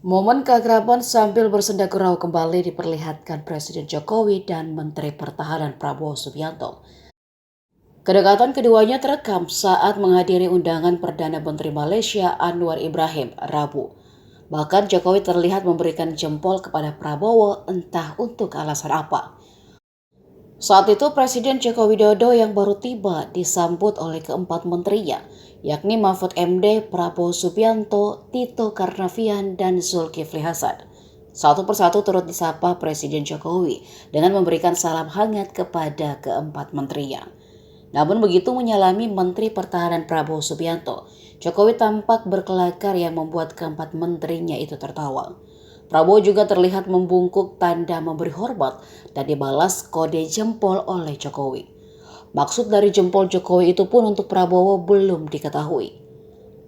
Momen keakraban sambil bersenda gurau kembali diperlihatkan Presiden Jokowi dan Menteri Pertahanan Prabowo Subianto. Kedekatan keduanya terekam saat menghadiri undangan Perdana Menteri Malaysia Anwar Ibrahim Rabu. Bahkan Jokowi terlihat memberikan jempol kepada Prabowo entah untuk alasan apa. Saat itu Presiden Joko Widodo yang baru tiba disambut oleh keempat menterinya, yakni Mahfud MD, Prabowo Subianto, Tito Karnavian, dan Zulkifli Hasan. Satu persatu turut disapa Presiden Jokowi dengan memberikan salam hangat kepada keempat menterinya. Namun begitu menyalami Menteri Pertahanan Prabowo Subianto, Jokowi tampak berkelakar yang membuat keempat menterinya itu tertawa. Prabowo juga terlihat membungkuk tanda memberi hormat dan dibalas kode jempol oleh Jokowi. Maksud dari jempol Jokowi itu pun untuk Prabowo belum diketahui.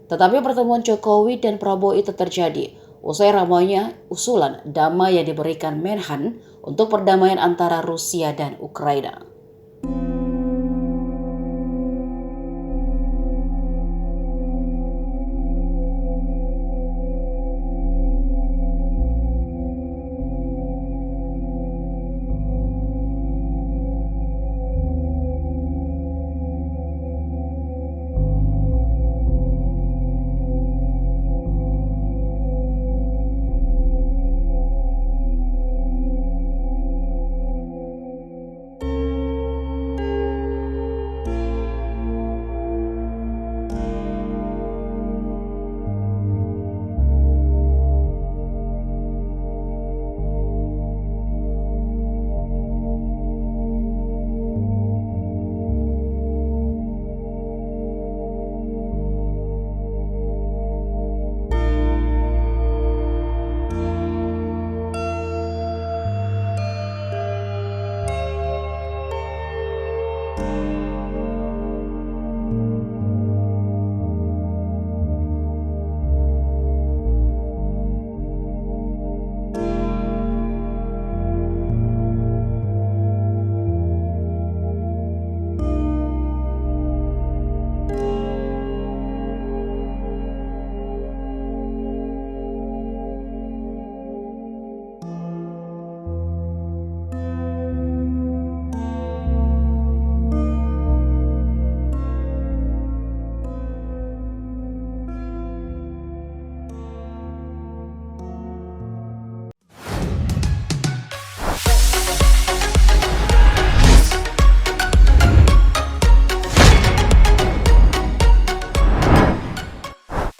Tetapi pertemuan Jokowi dan Prabowo itu terjadi usai ramainya usulan damai yang diberikan Menhan untuk perdamaian antara Rusia dan Ukraina.